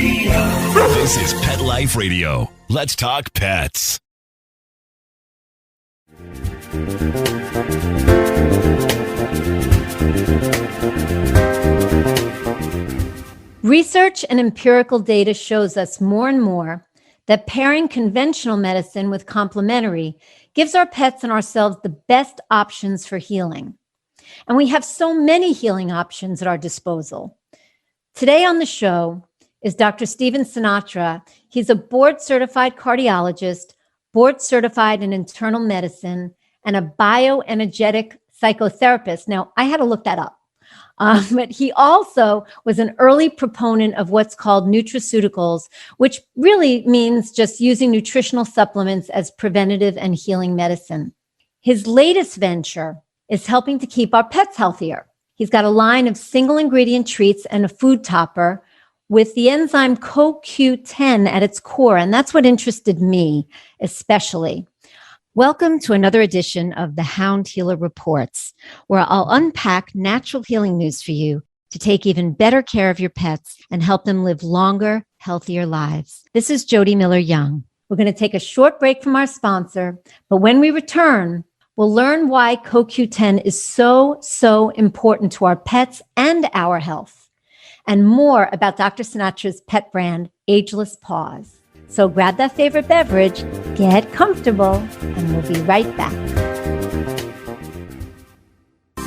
This is Pet Life Radio. Let's talk pets. Research and empirical data shows us more and more that pairing conventional medicine with complementary gives our pets and ourselves the best options for healing. And we have so many healing options at our disposal. Today on the show is Dr. Steven Sinatra. He's a board-certified cardiologist, board-certified in internal medicine, and a bioenergetic psychotherapist. Now, I had to look that up. But he also was an early proponent of what's called nutraceuticals, which really means just using nutritional supplements as preventative and healing medicine. His latest venture is helping to keep our pets healthier. He's got a line of single ingredient treats and a food topper with the enzyme CoQ10 at its core. And that's what interested me especially. Welcome to another edition of the Hound Healer Reports, where I'll unpack natural healing news for you to take even better care of your pets and help them live longer, healthier lives. This is Jody Miller-Young. We're going to take a short break from our sponsor, but when we return, we'll learn why CoQ10 is so important to our pets and our health, and more about Dr. Sinatra's pet brand, Ageless Paws. So grab that favorite beverage, get comfortable, and we'll be right back.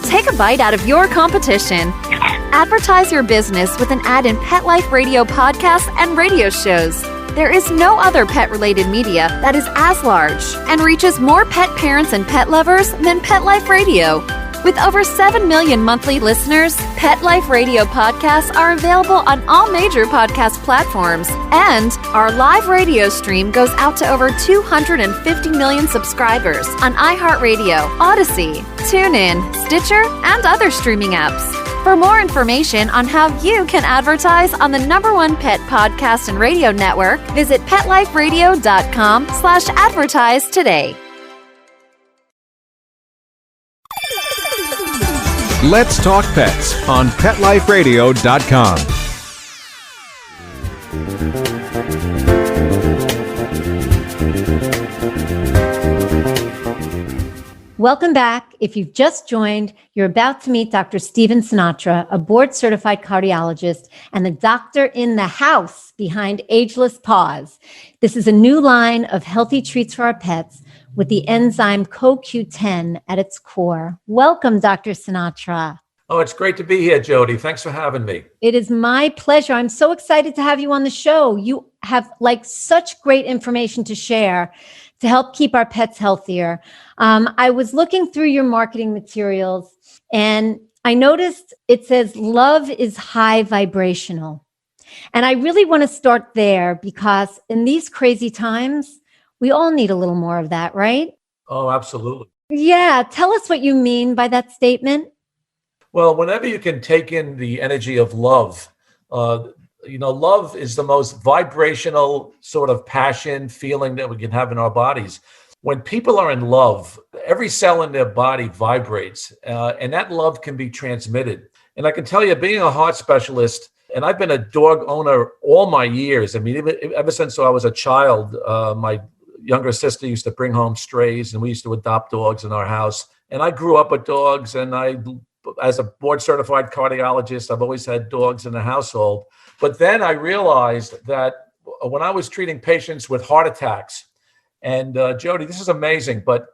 Take a bite out of your competition. Advertise your business with an ad in Pet Life Radio podcasts and radio shows. There is no other pet-related media that is as large and reaches more pet parents and pet lovers than Pet Life Radio. With over 7 million monthly listeners, Pet Life Radio podcasts are available on all major podcast platforms, and our live radio stream goes out to over 250 million subscribers on iHeartRadio, Odyssey, TuneIn, Stitcher, and other streaming apps. For more information on how you can advertise on the #1 pet podcast and radio network, visit PetLifeRadio.com/advertise today. Let's Talk Pets on PetLifeRadio.com. Welcome back. If you've just joined, you're about to meet Dr. Steven Sinatra, a board-certified cardiologist and the doctor in the house behind Ageless Paws. This is a new line of healthy treats for our pets with the enzyme CoQ10 at its core. Welcome, Dr. Sinatra. Oh, it's great to be here, Jody. Thanks for having me. It is my pleasure. I'm so excited to have you on the show. You have such great information to share to help keep our pets healthier. I was looking through your marketing materials and I noticed it says love is high vibrational. And I really want to start there because in these crazy times, we all need a little more of that, right? Oh, absolutely. Yeah. Tell us what you mean by that statement. Well, whenever you can take in the energy of love, love is the most vibrational sort of passion feeling that we can have in our bodies. When people are in love, every cell in their body vibrates, and that love can be transmitted. And I can tell you, being a heart specialist, and I've been a dog owner all my years. I mean, ever since I was a child, my younger sister used to bring home strays and we used to adopt dogs in our house. And I grew up with dogs, and as a board certified cardiologist, I've always had dogs in the household. But then I realized that when I was treating patients with heart attacks, and Jody, this is amazing, but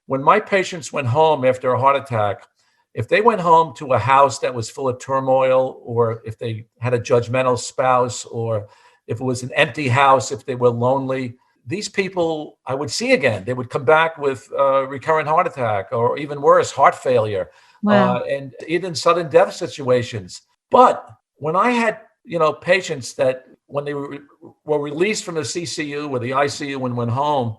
when my patients went home after a heart attack, if they went home to a house that was full of turmoil, or if they had a judgmental spouse, or if it was an empty house, if they were lonely, these people I would see again. They would come back with recurrent heart attack, or even worse, heart failure. Wow. And even sudden death situations. But when I had, patients that when they were released from the CCU or the ICU and went home,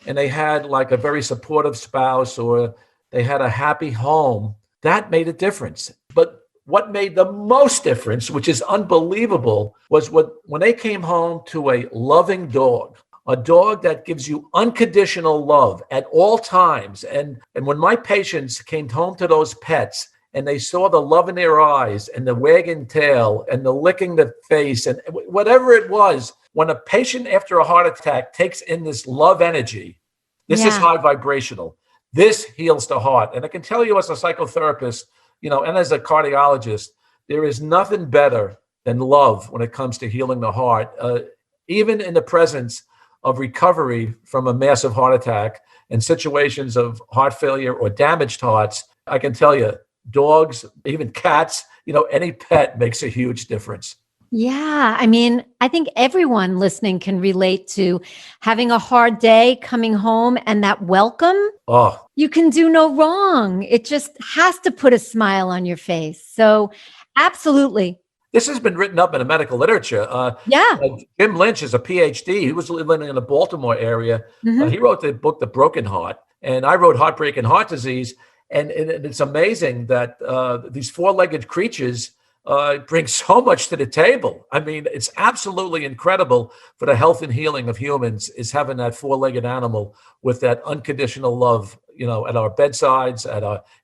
and they had like a very supportive spouse, or they had a happy home, that made a difference. But what made the most difference, which is unbelievable, was when they came home to a loving dog, a dog that gives you unconditional love at all times. And when my patients came home to those pets, and they saw the love in their eyes and the wagging tail and the licking the face and whatever it was, when a patient after a heart attack takes in this love energy, this is high vibrational. This heals the heart. And I can tell you as a psychotherapist, and as a cardiologist, there is nothing better than love when it comes to healing the heart, even in the presence of recovery from a massive heart attack and situations of heart failure or damaged hearts. I can tell you, dogs, even cats, any pet makes a huge difference. Yeah. I mean, I think everyone listening can relate to having a hard day, coming home, and that welcome. Oh, you can do no wrong. It just has to put a smile on your face. So absolutely. This has been written up in the medical literature. Jim Lynch is a PhD. He was living in the Baltimore area. He wrote the book, The Broken Heart, and I wrote Heartbreak and Heart Disease. And it's amazing that these four-legged creatures bring so much to the table. I mean, it's absolutely incredible for the health and healing of humans is having that four-legged animal with that unconditional love, at our bedsides,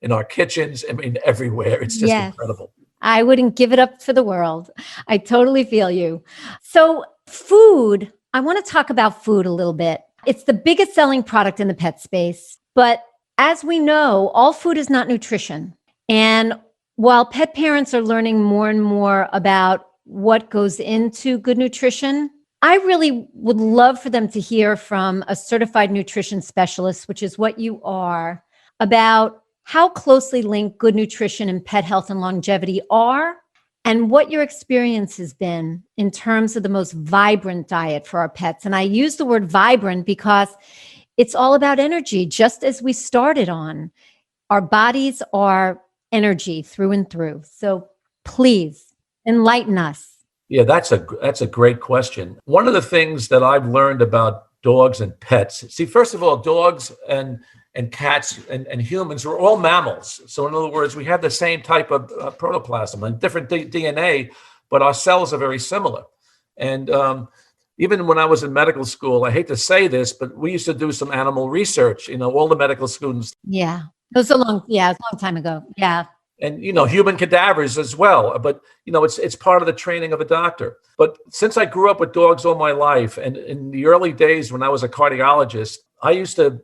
in our kitchens. I mean, everywhere. It's just incredible. I wouldn't give it up for the world. I totally feel you. So food, I want to talk about food a little bit. It's the biggest selling product in the pet space, but as we know, all food is not nutrition. And while pet parents are learning more and more about what goes into good nutrition, I really would love for them to hear from a certified nutrition specialist, which is what you are, about how closely linked good nutrition and pet health and longevity are, and what your experience has been in terms of the most vibrant diet for our pets. And I use the word vibrant because it's all about energy, just as we started on. Our bodies are energy through and through. So please enlighten us. Yeah, that's a great question. One of the things that I've learned about dogs and pets, see, first of all, dogs and cats and humans are all mammals. So in other words, we have the same type of protoplasm and different DNA, but our cells are very similar. And even when I was in medical school, I hate to say this, but we used to do some animal research, all the medical students. Yeah. It was a long time ago. Yeah. And, human cadavers as well. But, it's part of the training of a doctor. But since I grew up with dogs all my life, and in the early days when I was a cardiologist, I used to,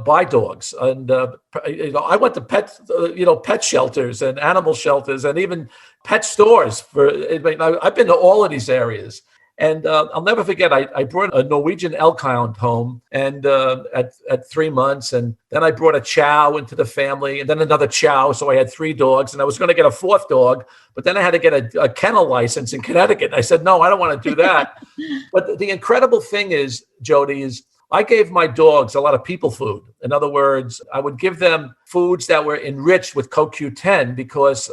buy dogs. And, I went to pet shelters and animal shelters and even pet stores. I've been to all of these areas. And I'll never forget, I brought a Norwegian elk hound home and at 3 months. And then I brought a chow into the family and then another chow. So I had 3 dogs and I was going to get a 4th dog, but then I had to get a kennel license in Connecticut. And I said, no, I don't want to do that. But the incredible thing is, Jody, is I gave my dogs a lot of people food. In other words, I would give them foods that were enriched with CoQ10 because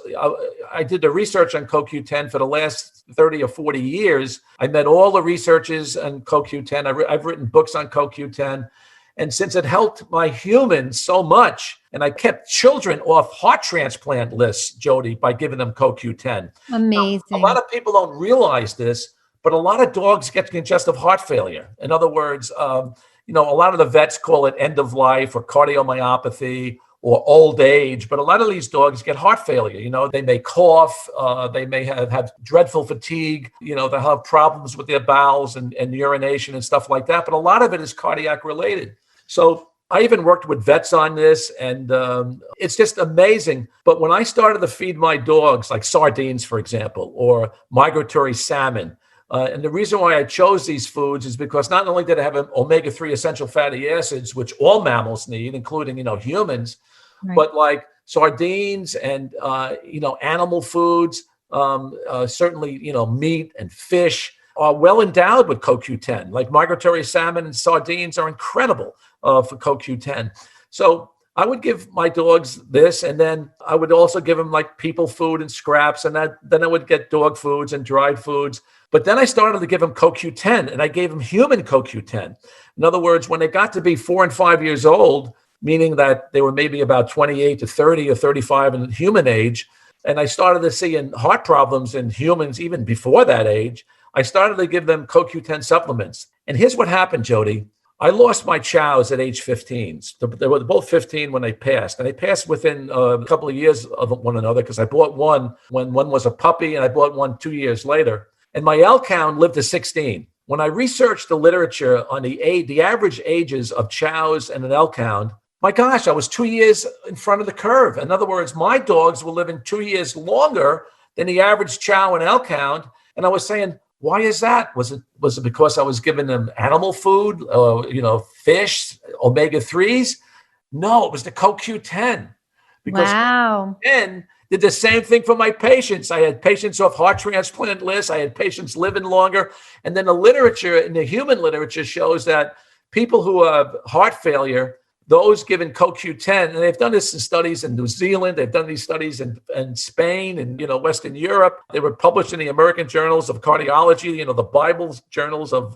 I did the research on CoQ10 for the last 30 or 40 years. I met all the researchers on CoQ10. I've written books on CoQ10. And since it helped my humans so much, and I kept children off heart transplant lists, Jody, by giving them CoQ10. Amazing. Now, a lot of people don't realize this, but a lot of dogs get congestive heart failure. In other words, a lot of the vets call it end of life or cardiomyopathy or old age, but a lot of these dogs get heart failure. They may cough, they may have dreadful fatigue, they'll have problems with their bowels and urination and stuff like that. But a lot of it is cardiac related. So I even worked with vets on this, and it's just amazing. But when I started to feed my dogs, like sardines, for example, or migratory salmon, and the reason why I chose these foods is because not only did it have omega-3 essential fatty acids, which all mammals need, including, humans, right, but like sardines and, animal foods, certainly, meat and fish are well endowed with CoQ10. Like migratory salmon and sardines are incredible for CoQ10. So I would give my dogs this, and then I would also give them like people food and scraps, and then I would get dog foods and dried foods. But then I started to give them CoQ10, and I gave them human CoQ10. In other words, when they got to be 4 and 5 years old, meaning that they were maybe about 28 to 30 or 35 in human age, and I started to see heart problems in humans even before that age, I started to give them CoQ10 supplements. And here's what happened, Jody. I lost my chows at age 15. They were both 15 when they passed. And they passed within a couple of years of one another because I bought one when one was a puppy and I bought one 2 years later. And my elk hound lived to 16. When I researched the literature on the average ages of chows and an elk hound, my gosh, I was 2 years in front of the curve. In other words, my dogs were living 2 years longer than the average chow and elk hound. And I was saying, why is that? Was it because I was giving them animal food, fish, omega-3s? No, it was the CoQ10. Because Wow. CoQ10 did the same thing for my patients. I had patients off heart transplant lists. I had patients living longer. And then the literature, in the human literature, shows that people who have heart failure, those given CoQ10, and they've done this in studies in New Zealand, they've done these studies in Spain and Western Europe. They were published in the American Journals of Cardiology, the Bible's journals of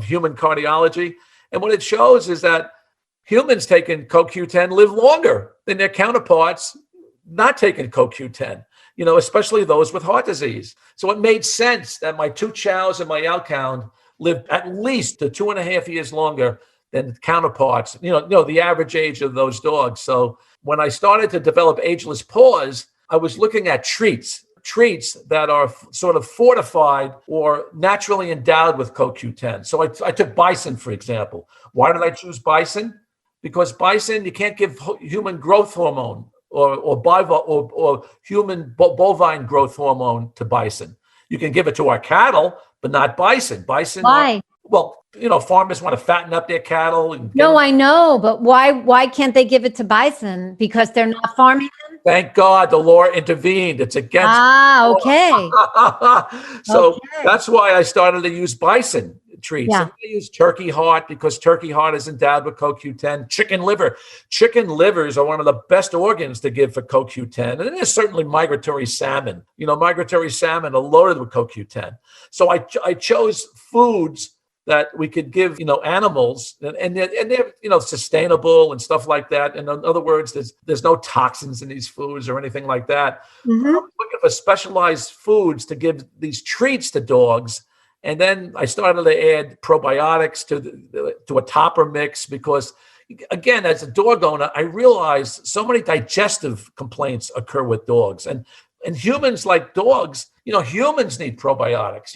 human cardiology. And what it shows is that humans taking CoQ10 live longer than their counterparts not taking CoQ10, especially those with heart disease. So it made sense that my two chows and my elk hound lived at least 2.5 years longer than counterparts, the average age of those dogs. So when I started to develop ageless paws, I was looking at treats that are sort of fortified or naturally endowed with CoQ10. So I took bison, for example. Why did I choose bison? Because bison, you can't give human growth hormone or human bovine growth hormone to bison. You can give it to our cattle, but not bison. Bison. Why? Farmers want to fatten up their cattle. I know, but why can't they give it to bison? Because they're not farming them? Thank God the law intervened. It's against. Okay. So That's why I started to use bison treats. Yeah. And I use turkey heart because turkey heart is endowed with CoQ10. Chicken liver. Chicken livers are one of the best organs to give for CoQ10. And then there's certainly migratory salmon. Migratory salmon are loaded with CoQ10. So I chose foods that we could give, animals, and they're sustainable and stuff like that. And in other words, there's no toxins in these foods or anything like that. Mm-hmm. I was looking for specialized foods to give these treats to dogs. And then I started to add probiotics to a topper mix because, again, as a dog owner, I realized so many digestive complaints occur with dogs. And humans, like dogs, humans need probiotics,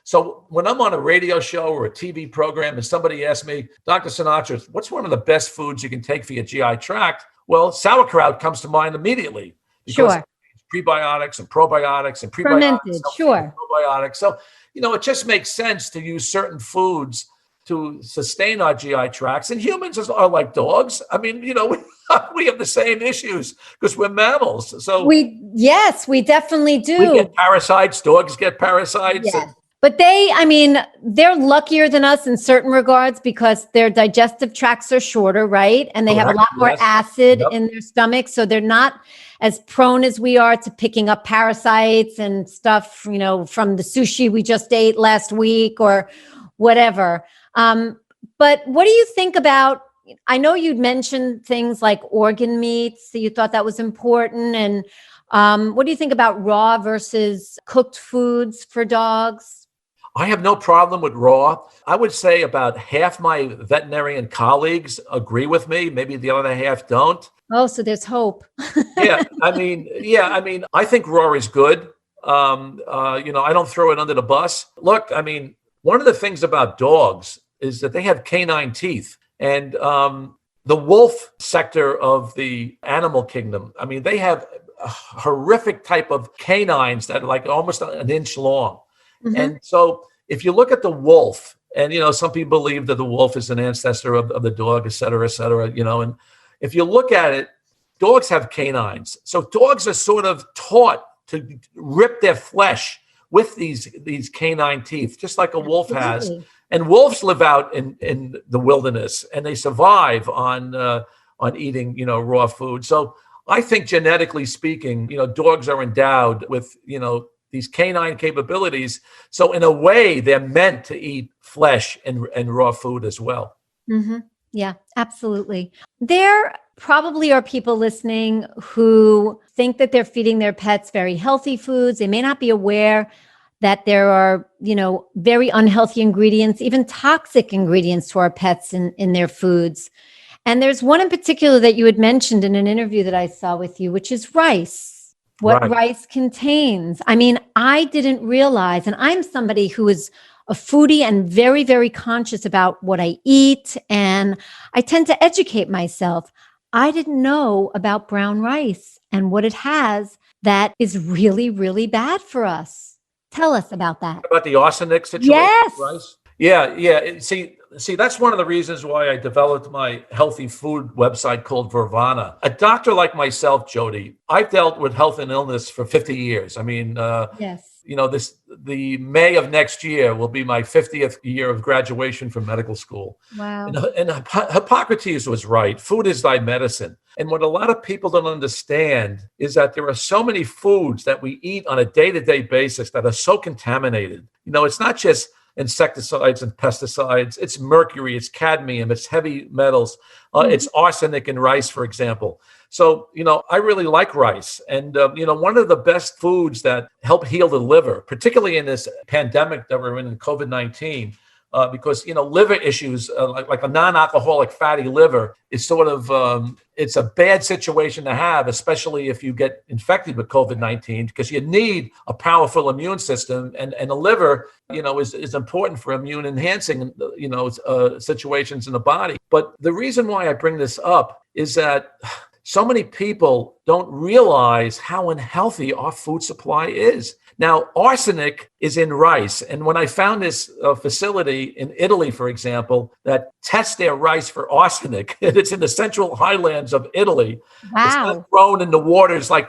So when I'm on a radio show or a TV program and somebody asks me, Dr. Sinatra, what's one of the best foods you can take for your GI tract? Well, sauerkraut comes to mind immediately. Because Sure. Prebiotics and probiotics and prebiotics. Fermented, sure. Probiotics. So, it just makes sense to use certain foods to sustain our GI tracts. And humans are like dogs. I mean, we have the same issues because we're mammals. So we definitely do. We get parasites. Dogs get parasites. Yes. But they're luckier than us in certain regards because their digestive tracts are shorter, right? And they have a lot more acid in their stomach. So they're not as prone as we are to picking up parasites and stuff, from the sushi we just ate last week or whatever. But what do you think about, I know you'd mentioned things like organ meats, so you thought that was important. And what do you think about raw versus cooked foods for dogs? I have no problem with raw. I would say about half my veterinarian colleagues agree with me. Maybe the other half don't. Oh, so there's hope. I think raw is good. I don't throw it under the bus. Look, one of the things about dogs is that they have canine teeth. And the wolf sector of the animal kingdom, they have a horrific type of canines that are like almost an inch long. Mm-hmm. And so if you look at the wolf, and, some people believe that the wolf is an ancestor of the dog, et cetera, and if you look at it, dogs have canines. So dogs are sort of taught to rip their flesh with these canine teeth, just like a wolf has. And wolves live out in the wilderness, and they survive on eating, raw food. So I think genetically speaking, dogs are endowed with, these canine capabilities. So in a way, they're meant to eat flesh and raw food as well. Mm-hmm. Yeah, absolutely. There probably are people listening who think that they're feeding their pets very healthy foods. They may not be aware that there are, very unhealthy ingredients, even toxic ingredients to our pets in their foods. And there's one in particular that you had mentioned in an interview that I saw with you, which is rice. What Right. rice contains. I mean, I didn't realize, and I'm somebody who is a foodie and very, very conscious about what I eat, and I tend to educate myself. I didn't know about brown rice and what it has that is really, really bad for us. Tell us about that. About the arsenic situation, Yes. right? Yeah. See, that's one of the reasons why I developed my healthy food website called Vervana. A doctor like myself, Jody, I've dealt with health and illness for 50 years. I mean, Yes. the May of next year will be my 50th year of graduation from medical school. Wow. And Hippocrates was right. Food is thy medicine. And what a lot of people don't understand is that there are so many foods that we eat on a day-to-day basis that are so contaminated. It's not just insecticides and pesticides. It's mercury, it's cadmium, it's heavy metals, it's arsenic in rice, for example. So, I really like rice. And, one of the best foods that help heal the liver, particularly in this pandemic that we're in COVID-19, because, liver issues, like a non-alcoholic fatty liver is sort of, it's a bad situation to have, especially if you get infected with COVID-19, because you need a powerful immune system. And the liver, is important for immune enhancing, situations in the body. But the reason why I bring this up is that so many people don't realize how unhealthy our food supply is. Now, arsenic is in rice. And when I found this facility in Italy, for example, that tests their rice for arsenic, and it's in the central highlands of Italy. Wow. It's not grown in the waters like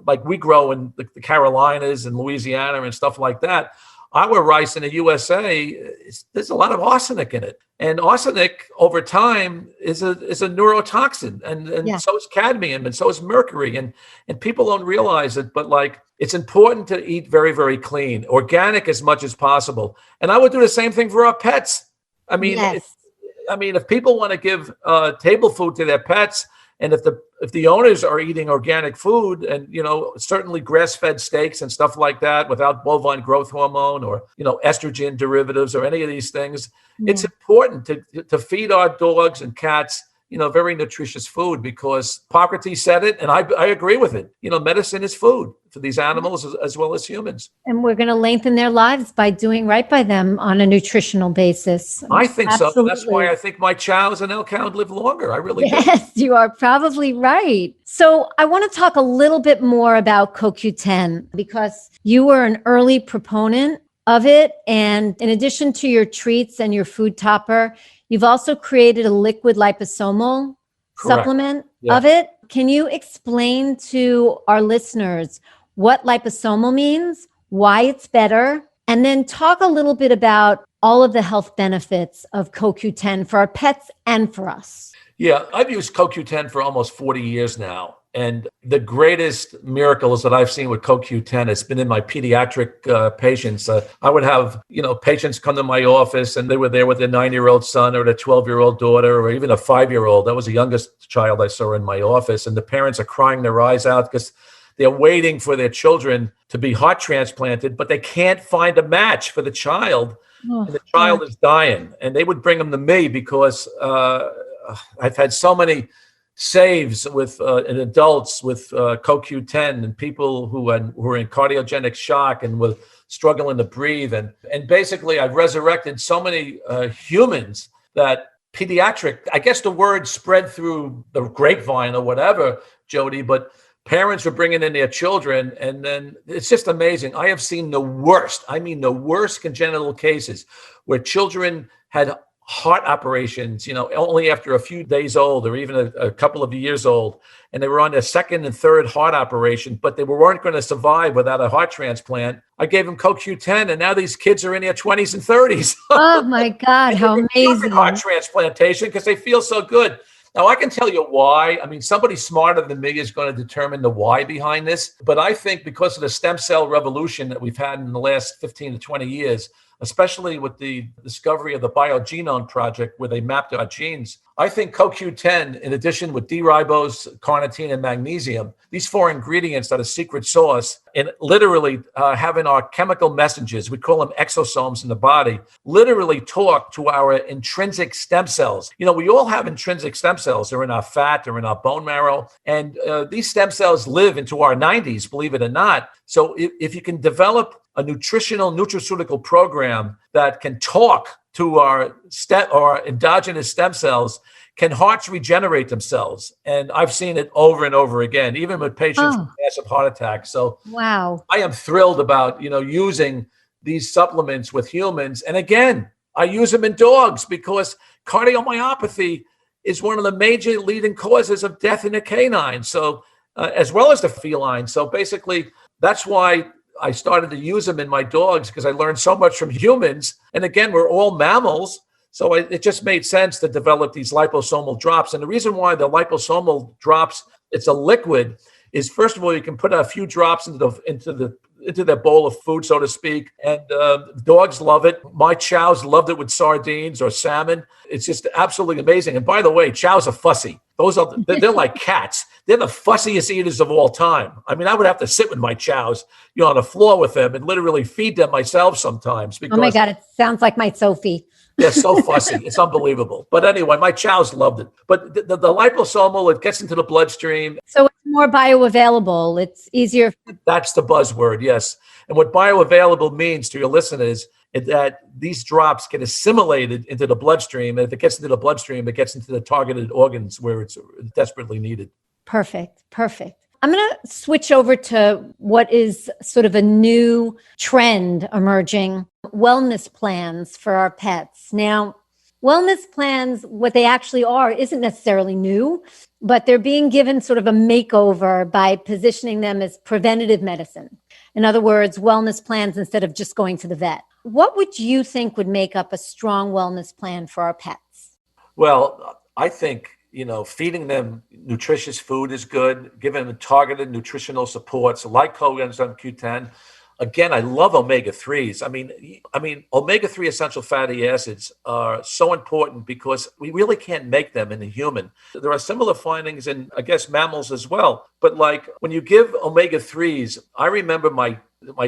like we grow in the Carolinas and Louisiana and stuff like that. Our rice in the USA, there's a lot of arsenic in it. And arsenic over time is a neurotoxin. And so is cadmium, and so is mercury. And people don't realize it, but it's important to eat very, very clean, organic as much as possible. And I would do the same thing for our pets. I mean, Yes. if people want to give table food to their pets, and if the owners are eating organic food and, certainly grass-fed steaks and stuff like that without bovine growth hormone or, estrogen derivatives or any of these things, it's important to feed our dogs and cats, very nutritious food, because Hippocrates said it, and I agree with it. Medicine is food for these animals as well as humans. And we're going to lengthen their lives by doing right by them on a nutritional basis. I think Absolutely. so. That's why I think my chows and elk hound live longer. I really do. Yes, you are probably right. So I want to talk a little bit more about CoQ10, because you were an early proponent of it. And in addition to your treats and your food topper, you've also created a liquid liposomal Correct. supplement Yeah. of it. Can you explain to our listeners what liposomal means, why it's better, and then talk a little bit about all of the health benefits of CoQ10 for our pets and for us? Yeah, I've used CoQ10 for almost 40 years now. And the greatest miracles that I've seen with CoQ10 has been in my pediatric patients. I would have, patients come to my office and they were there with their 9-year-old son or their 12-year-old daughter or even a 5-year-old. That was the youngest child I saw in my office. And the parents are crying their eyes out because they're waiting for their children to be heart transplanted, but they can't find a match for the child. And the child is dying. And they would bring them to me because I've had so many saves with in adults with CoQ10 and people who were in cardiogenic shock and were struggling to breathe. And basically, I've resurrected so many humans that pediatric, I guess the word spread through the grapevine or whatever, Jody, but parents are bringing in their children, and then it's just amazing. I have seen the worst congenital cases where children had heart operations, only after a few days old or even a couple of years old. And they were on their second and third heart operation, but they weren't going to survive without a heart transplant. I gave them CoQ10, and now these kids are in their 20s and 30s. Oh my God, how amazing. Heart transplantation because they feel so good. Now, I can tell you why. I mean, somebody smarter than me is going to determine the why behind this. But I think because of the stem cell revolution that we've had in the last 15 to 20 years, especially with the discovery of the Biogenome Project, where they mapped our genes. I think CoQ10, in addition with D-ribose, carnitine, and magnesium, these 4 ingredients are the secret sauce in literally having our chemical messengers, we call them exosomes in the body, literally talk to our intrinsic stem cells. We all have intrinsic stem cells. They're in our fat, they're in our bone marrow, and these stem cells live into our 90s, believe it or not. So if you can develop a nutraceutical program that can talk to our endogenous stem cells, can hearts regenerate themselves? And I've seen it over and over again, even with patients with massive heart attacks. So wow, I am thrilled about, using these supplements with humans. And again, I use them in dogs because cardiomyopathy is one of the major leading causes of death in the canine. So as well as the feline. So basically, that's why I started to use them in my dogs, because I learned so much from humans. And again, we're all mammals. So it just made sense to develop these liposomal drops. And the reason why the liposomal drops, it's a liquid, is first of all, you can put a few drops into their bowl of food, so to speak. And dogs love it. My chows loved it with sardines or salmon. It's just absolutely amazing. And by the way, chows are fussy. They're like cats. They're the fussiest eaters of all time. I mean, I would have to sit with my chows, on the floor with them and literally feed them myself sometimes. Because, oh my God, it sounds like my Sophie. they're so fussy. It's unbelievable. But anyway, my chows loved it. But the liposomal, it gets into the bloodstream. So it's more bioavailable. It's easier. That's the buzzword, yes. And what bioavailable means to your listeners is that these drops get assimilated into the bloodstream. And if it gets into the bloodstream, it gets into the targeted organs where it's desperately needed. Perfect. I'm going to switch over to what is sort of a new trend emerging, wellness plans for our pets. Now, wellness plans, what they actually are, isn't necessarily new, but they're being given sort of a makeover by positioning them as preventative medicine. In other words, wellness plans instead of just going to the vet. What would you think would make up a strong wellness plan for our pets? Well, I think feeding them nutritious food is good, giving them targeted nutritional supports like coenzyme Q10. Again, I love omega-3s. I mean, omega-3 essential fatty acids are so important because we really can't make them in a human. There are similar findings in, I guess, mammals as well. But like when you give omega-3s, I remember my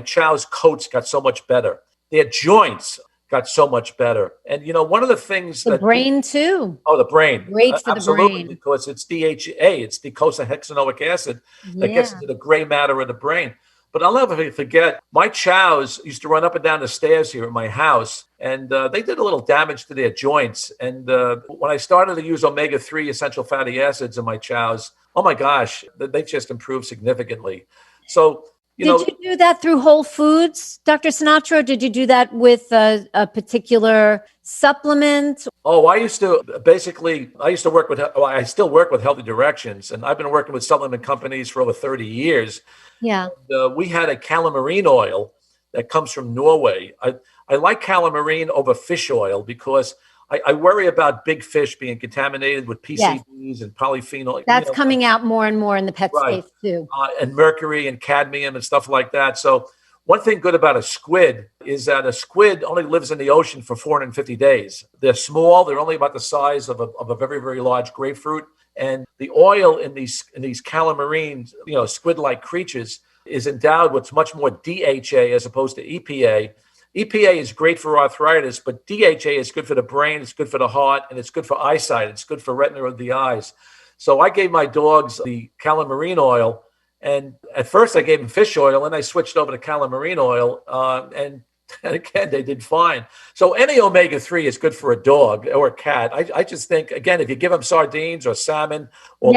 chow's coats got so much better. Their joints got so much better. And, one of the things the brain too. Oh, the brain. Great for absolutely, the brain. Because it's DHA, it's docosahexaenoic acid that gets into the gray matter of the brain. But I'll never forget, my chows used to run up and down the stairs here at my house, and they did a little damage to their joints. And when I started to use omega-3 essential fatty acids in my chows, oh my gosh, they just improved significantly. So, Did you do that through Whole Foods, Dr. Sinatra? Or did you do that with a particular supplement? Oh, I still work with, I still work with Healthy Directions, and I've been working with supplement companies for over 30 years. Yeah. We had a calamari oil that comes from Norway. I like calamari over fish oil because I worry about big fish being contaminated with PCBs and polyphenol. That's coming out more and more in the pet space too. And mercury and cadmium and stuff like that. So one thing good about a squid is that a squid only lives in the ocean for 450 days. They're small. They're only about the size of a very, very large grapefruit. And the oil in these calamarines, squid-like creatures, is endowed with much more DHA as opposed to EPA. EPA is great for arthritis, but DHA is good for the brain, it's good for the heart, and it's good for eyesight. It's good for retina of the eyes. So I gave my dogs the calamari oil, and at first I gave them fish oil, and I switched over to calamari oil, and again, they did fine. So any omega-3 is good for a dog or a cat. I just think, again, if you give them sardines or salmon or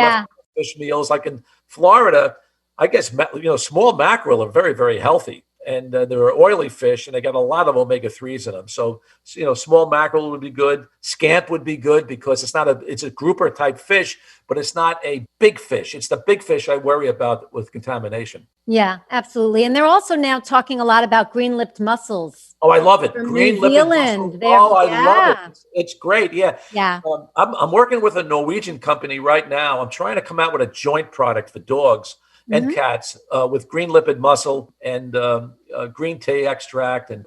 fish meals, like in Florida, I guess, small mackerel are very, very healthy. And they're oily fish, and they got a lot of omega-3s in them. So, small mackerel would be good. Scamp would be good because it's a grouper type fish, but it's not a big fish. It's the big fish I worry about with contamination. Yeah, absolutely. And they're also now talking a lot about green-lipped mussels. Oh, I love it. Green-lipped mussels. Oh, I love it. It's great. Yeah. Yeah. I'm working with a Norwegian company right now. I'm trying to come out with a joint product for dogs. and cats with green lipid mussel and green tea extract and,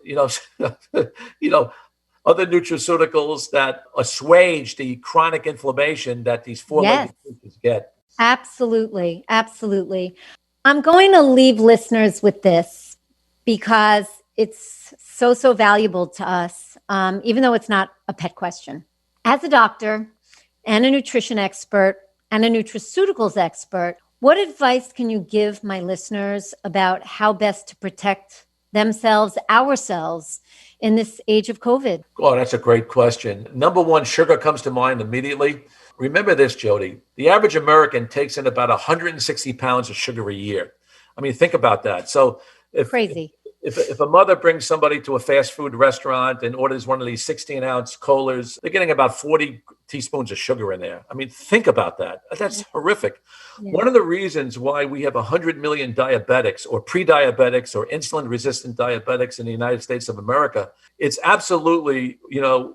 other nutraceuticals that assuage the chronic inflammation that these four-legged creatures get. Absolutely. Absolutely. I'm going to leave listeners with this because it's so valuable to us, even though it's not a pet question. As a doctor and a nutrition expert and a nutraceuticals expert, what advice can you give my listeners about how best to protect themselves, ourselves, in this age of COVID? Oh, that's a great question. Number one, sugar comes to mind immediately. Remember this, Jody. The average American takes in about 160 pounds of sugar a year. I mean, think about that. So Crazy. If a mother brings somebody to a fast food restaurant and orders one of these 16-ounce colas, they're getting about 40 teaspoons of sugar in there. I mean, think about that. That's horrific. Yeah. One of the reasons why we have 100 million diabetics or pre-diabetics or insulin-resistant diabetics in the United States of America, it's absolutely,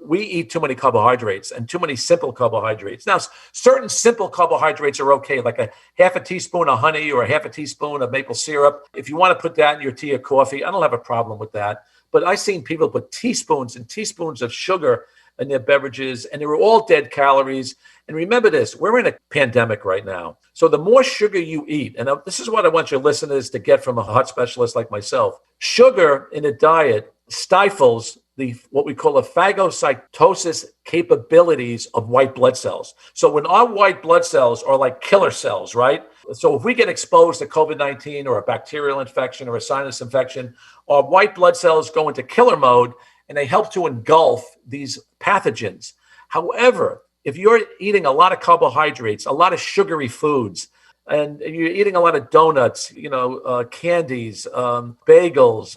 we eat too many carbohydrates and too many simple carbohydrates. Now, certain simple carbohydrates are okay, like a half a teaspoon of honey or a half a teaspoon of maple syrup. If you want to put that in your tea or coffee, I don't have a problem with that. But I've seen people put teaspoons and teaspoons of sugar in their beverages, and they were all dead calories. And remember this, we're in a pandemic right now. So the more sugar you eat, and this is what I want your listeners to get from a heart specialist like myself, sugar in a diet stifles what we call the phagocytosis capabilities of white blood cells. So when our white blood cells are like killer cells, right? So if we get exposed to COVID-19 or a bacterial infection or a sinus infection, our white blood cells go into killer mode and they help to engulf these pathogens. However, if you're eating a lot of carbohydrates, a lot of sugary foods, and you're eating a lot of donuts, candies, bagels,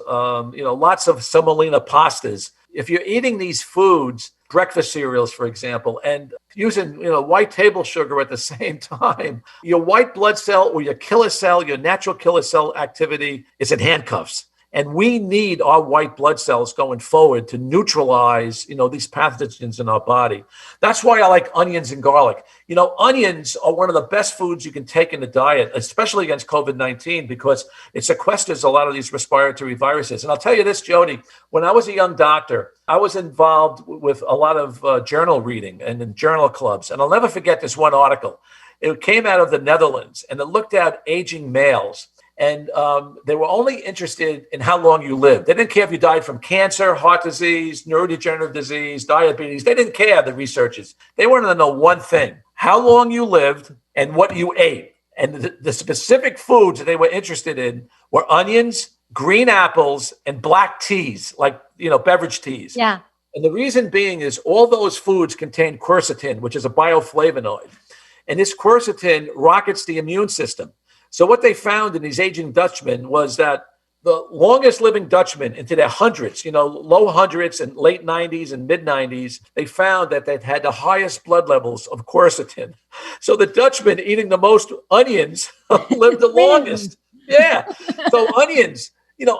lots of semolina pastas. If you're eating these foods, breakfast cereals, for example, and using, white table sugar at the same time, your white blood cell or your killer cell, your natural killer cell activity is in handcuffs. And we need our white blood cells going forward to neutralize, these pathogens in our body. That's why I like onions and garlic. Onions are one of the best foods you can take in the diet, especially against COVID-19, because it sequesters a lot of these respiratory viruses. And I'll tell you this, Jody, when I was a young doctor, I was involved with a lot of journal reading and in journal clubs. And I'll never forget this one article. It came out of the Netherlands, and it looked at aging males. And they were only interested in how long you lived. They didn't care if you died from cancer, heart disease, neurodegenerative disease, diabetes. They didn't care, the researchers. They wanted to know one thing, how long you lived and what you ate. And the specific foods that they were interested in were onions, green apples, and black teas, like, beverage teas. Yeah. And the reason being is all those foods contain quercetin, which is a bioflavonoid. And this quercetin rockets the immune system. So what they found in these aging Dutchmen was that the longest living Dutchmen into their hundreds, low hundreds and late 90s and mid 90s, they found that they'd had the highest blood levels of quercetin. So the Dutchmen eating the most onions lived the longest. Yeah. So onions,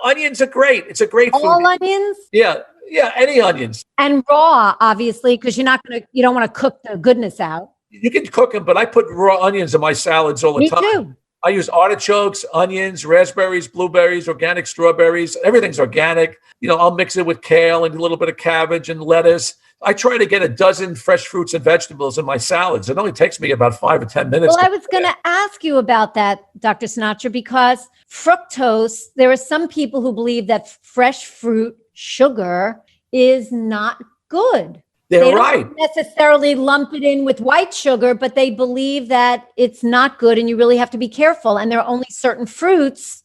onions are great. It's a great food. All onions? Yeah. Yeah. Any onions. And raw, obviously, because you don't want to cook the goodness out. You can cook them, but I put raw onions in my salads all the time. Me too. I use artichokes, onions, raspberries, blueberries, organic strawberries. Everything's organic. I'll mix it with kale and a little bit of cabbage and lettuce. I try to get a dozen fresh fruits and vegetables in my salads. It only takes me about 5 or 10 minutes. Well, I was going to ask you about that, Dr. Sinatra, because fructose, there are some people who believe that fresh fruit sugar is not good. They don't necessarily lump it in with white sugar, but they believe that it's not good and you really have to be careful. And there are only certain fruits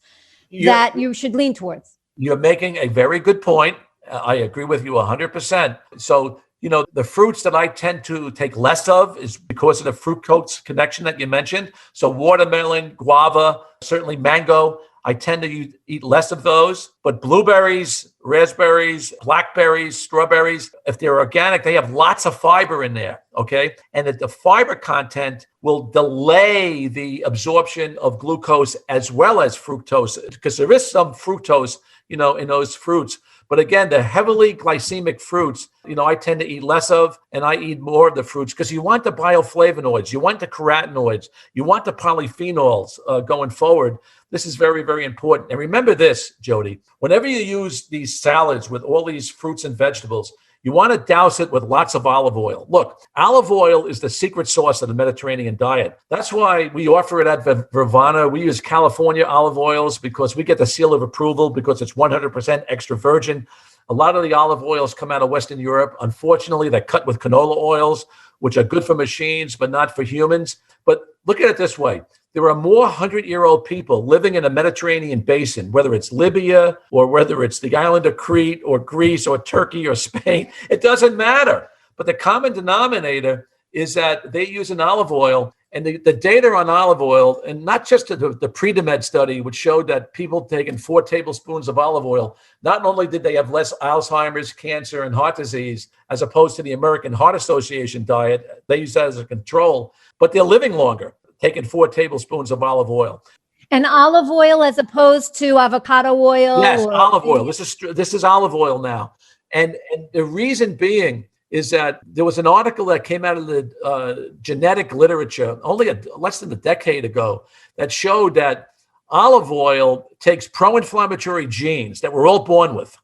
that you should lean towards. You're making a very good point. I agree with you 100%. So, the fruits that I tend to take less of is because of the fructose connection that you mentioned. So watermelon, guava, certainly mango. I tend to eat less of those, but blueberries, raspberries, blackberries, strawberries, if they're organic, they have lots of fiber in there, okay? And that the fiber content will delay the absorption of glucose as well as fructose, because there is some fructose in those fruits. But again, the heavily glycemic fruits, I tend to eat less of, and I eat more of the fruits because you want the bioflavonoids, you want the carotenoids, you want the polyphenols going forward. This is very, very important. And remember this, Jody, whenever you use these salads with all these fruits and vegetables, you want to douse it with lots of olive oil. Look, olive oil is the secret sauce of the Mediterranean diet. That's why we offer it at Vervana. We use California olive oils because we get the seal of approval because it's 100% extra virgin. A lot of the olive oils come out of Western Europe. Unfortunately, they're cut with canola oils, which are good for machines, but not for humans. But look at it this way. There are more 100-year-old people living in the Mediterranean basin, whether it's Libya or whether it's the island of Crete or Greece or Turkey or Spain. It doesn't matter. But the common denominator is that they use an olive oil. And the data on olive oil, and not just the Predemed study, which showed that people taking 4 tablespoons of olive oil, not only did they have less Alzheimer's, cancer, and heart disease, as opposed to the American Heart Association diet, they use that as a control, but they're living longer, taking 4 tablespoons of olive oil. And olive oil as opposed to avocado oil? Yes, olive oil. This is olive oil now. And the reason being is that there was an article that came out of the genetic literature only less than a decade ago that showed that olive oil takes pro-inflammatory genes that we're all born with.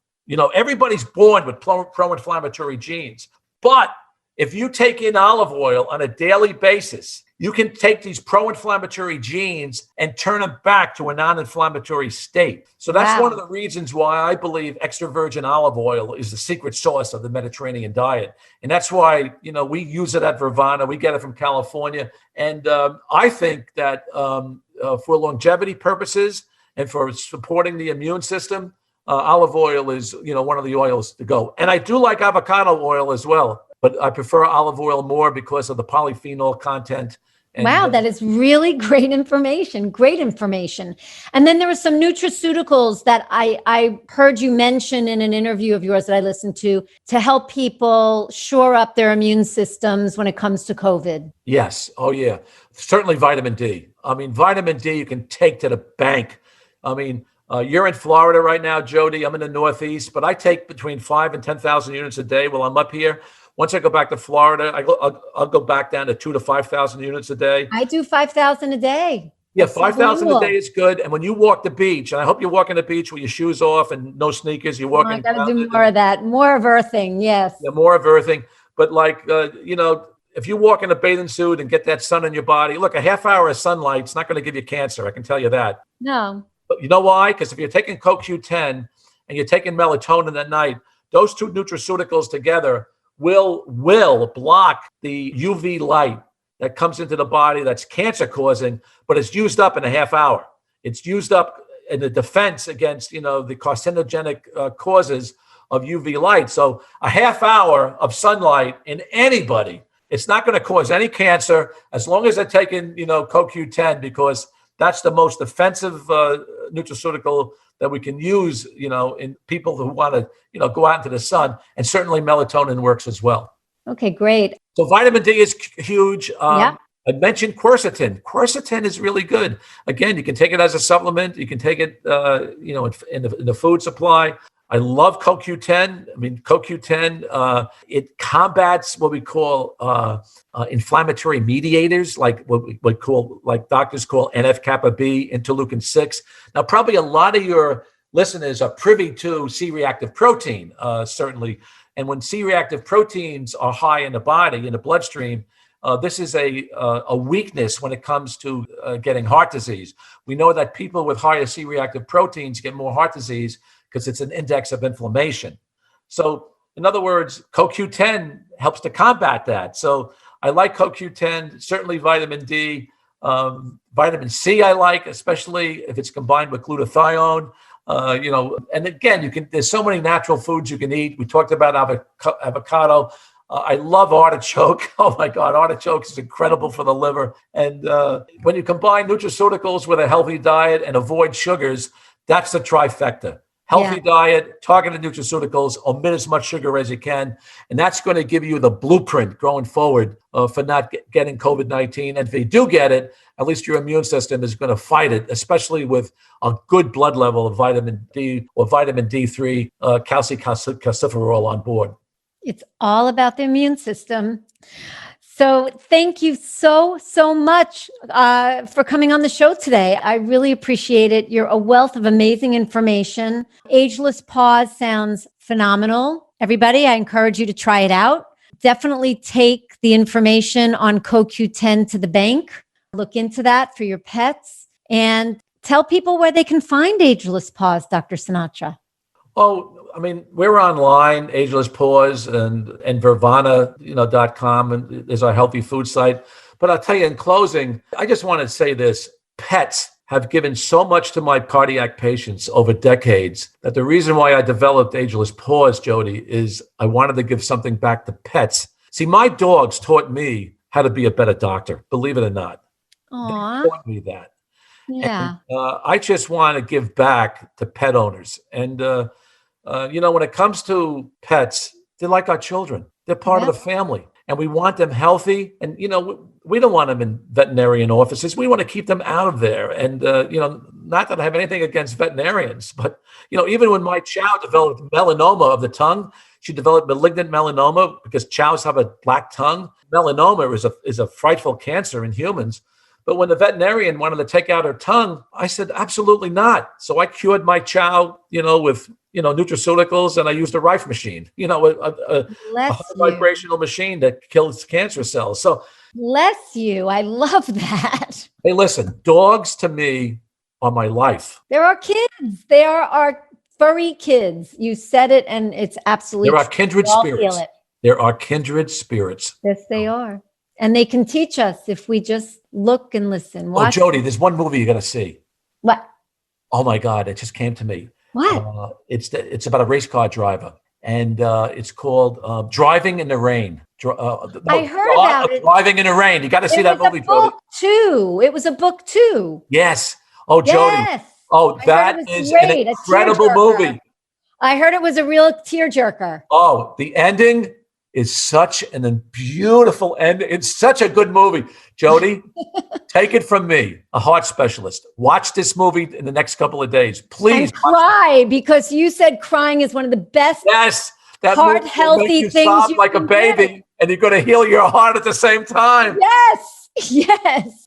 Everybody's born with pro-inflammatory genes. But if you take in olive oil on a daily basis, you can take these pro-inflammatory genes and turn them back to a non-inflammatory state. So that's one of the reasons why I believe extra virgin olive oil is the secret sauce of the Mediterranean diet. And that's why, we use it at Vervana. We get it from California. And I think that for longevity purposes and for supporting the immune system, olive oil is, one of the oils to go. And I do like avocado oil as well, but I prefer olive oil more because of the polyphenol content. Wow, that is really great information. Great information. And then there were some nutraceuticals that I heard you mention in an interview of yours that I listened to help people shore up their immune systems when it comes to COVID. Yes. Oh, yeah. Certainly vitamin D. Vitamin D you can take to the bank. You're in Florida right now, Jody. I'm in the Northeast, but I take between 5,000 and 10,000 units a day while I'm up here. Once I go back to Florida, I'll go back down to 2,000 to 5,000 units a day. I do 5,000 a day. Yeah, 5,000 a day is good. And when you walk the beach, and I hope you're walking the beach with your shoes off and no sneakers, you're walking. I got to do more of that. More of earthing. Yes. Yeah, more of earthing. But if you walk in a bathing suit and get that sun in your body, look, a half hour of sunlight is not going to give you cancer. I can tell you that. No. But you know why? Because if you're taking CoQ10 and you're taking melatonin at night, those two nutraceuticals together will block the UV light that comes into the body that's cancer causing, but it's used up in a half hour. It's used up in the defense against, the carcinogenic causes of UV light. So a half hour of sunlight in anybody, it's not going to cause any cancer as long as they're taking, CoQ10, because that's the most defensive nutraceutical that we can use, in people who want to, go out into the sun. And certainly melatonin works as well. Okay, great. So vitamin D is huge. Yeah. I mentioned quercetin. Quercetin is really good. Again, you can take it as a supplement. You can take it, in the food supply. I love CoQ10. CoQ10, it combats what we call inflammatory mediators, like what doctors call NF-kappa B, interleukin 6. Now, probably a lot of your listeners are privy to C-reactive protein, certainly. And when C-reactive proteins are high in the body, in the bloodstream, this is a weakness when it comes to getting heart disease. We know that people with higher C-reactive proteins get more heart disease because it's an index of inflammation. So in other words, CoQ10 helps to combat that. So I like CoQ10, certainly vitamin D, vitamin C I like, especially if it's combined with glutathione. And again, there's so many natural foods you can eat. We talked about avocado. I love artichoke. Oh my God, artichoke is incredible for the liver. And when you combine nutraceuticals with a healthy diet and avoid sugars, that's the trifecta. Healthy diet, targeted nutraceuticals, omit as much sugar as you can. And that's going to give you the blueprint going forward for not getting COVID-19. And if you do get it, at least your immune system is going to fight it, especially with a good blood level of vitamin D or vitamin D3, calcium on board. It's all about the immune system. So thank you so much for coming on the show today. I really appreciate it. You're a wealth of amazing information. Ageless Pause sounds phenomenal. Everybody, I encourage you to try it out. Definitely take the information on CoQ10 to the bank. Look into that for your pets and tell people where they can find Ageless Pause, Dr. Sinatra. Oh, I mean, we're online, Ageless Pause and Vervana.com, and there's our healthy food site. But I'll tell you in closing, I just want to say this. Pets have given so much to my cardiac patients over decades that the reason why I developed Ageless Pause, Jody, is I wanted to give something back to pets. See, my dogs taught me how to be a better doctor, believe it or not. Aww. They taught me that. Yeah. And, I just want to give back to pet owners. And, when it comes to pets, they're like our children. They're part of the family, and we want them healthy. And, we don't want them in veterinarian offices. We want to keep them out of there. And, not that I have anything against veterinarians, but, even when my chow developed melanoma of the tongue, she developed malignant melanoma because chows have a black tongue. Melanoma is a frightful cancer in humans. But when the veterinarian wanted to take out her tongue, I said, absolutely not. So I cured my chow, with, nutraceuticals, and I used a Rife machine, a vibrational machine that kills cancer cells. So bless you. I love that. Hey, listen, dogs to me are my life. They're our kids. They are our furry kids. You said it, and it's absolutely They're our kindred spirits. There are kindred spirits. Yes, they are. And they can teach us if we just look and listen. Watch. Oh, Jody, there's one movie you got to see. What? Oh my God, it just came to me. What? It's about a race car driver, and it's called Driving in the Rain. I heard about it. Driving in the Rain. You got to see that movie, Jody. It was a book too. Yes. Oh, Jody. Yes. Oh, that is an incredible movie. I heard it was a real tearjerker. Oh, the ending is such a beautiful ending. It's such a good movie. Jody, take it from me, a heart specialist. Watch this movie in the next couple of days. Please. And cry, because you said crying is one of the best heart-healthy things you sob like a baby, and you're going to heal your heart at the same time. Yes.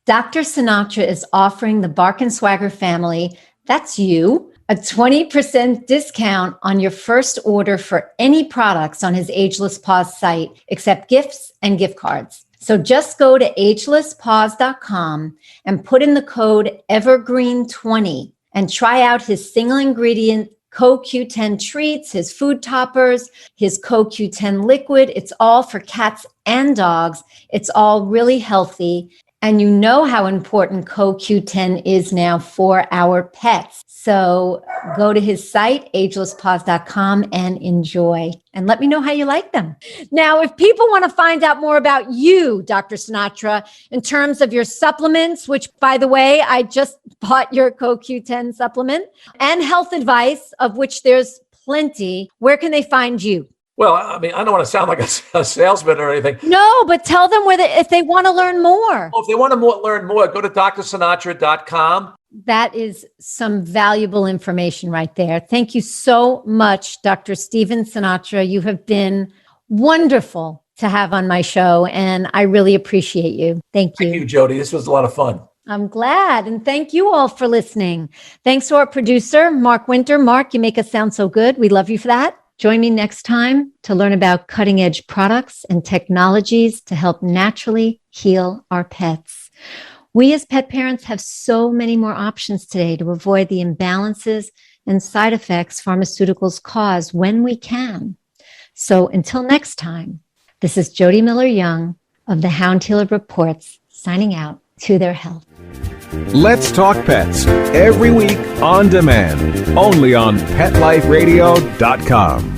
Dr. Sinatra is offering the Bark and Swagger family, that's you, a 20% discount on your first order for any products on his Ageless Pause site, except gifts and gift cards. So just go to agelesspause.com and put in the code Evergreen20 and try out his single ingredient CoQ10 treats, his food toppers, his CoQ10 liquid. It's all for cats and dogs. It's all really healthy. And you know how important CoQ10 is now for our pets. So go to his site, agelesspause.com, and enjoy. And let me know how you like them. Now, if people want to find out more about you, Dr. Sinatra, in terms of your supplements, which, by the way, I just bought your CoQ10 supplement, and health advice, of which there's plenty, where can they find you? Well, I mean, I don't want to sound like a salesman or anything. No, but tell them if they want to learn more. Well, if they want to learn more, go to drsinatra.com. That is some valuable information right there. Thank you so much, Dr. Steven Sinatra. You have been wonderful to have on my show, and I really appreciate you. Thank you. Thank you, Jody. This was a lot of fun. I'm glad. And thank you all for listening. Thanks to our producer, Mark Winter. Mark, you make us sound so good. We love you for that. Join me next time to learn about cutting-edge products and technologies to help naturally heal our pets. We as pet parents have so many more options today to avoid the imbalances and side effects pharmaceuticals cause when we can. So until next time, this is Jody Miller-Young of the Hound Healer Reports signing out to their health. Let's Talk Pets, every week on demand, only on PetLifeRadio.com.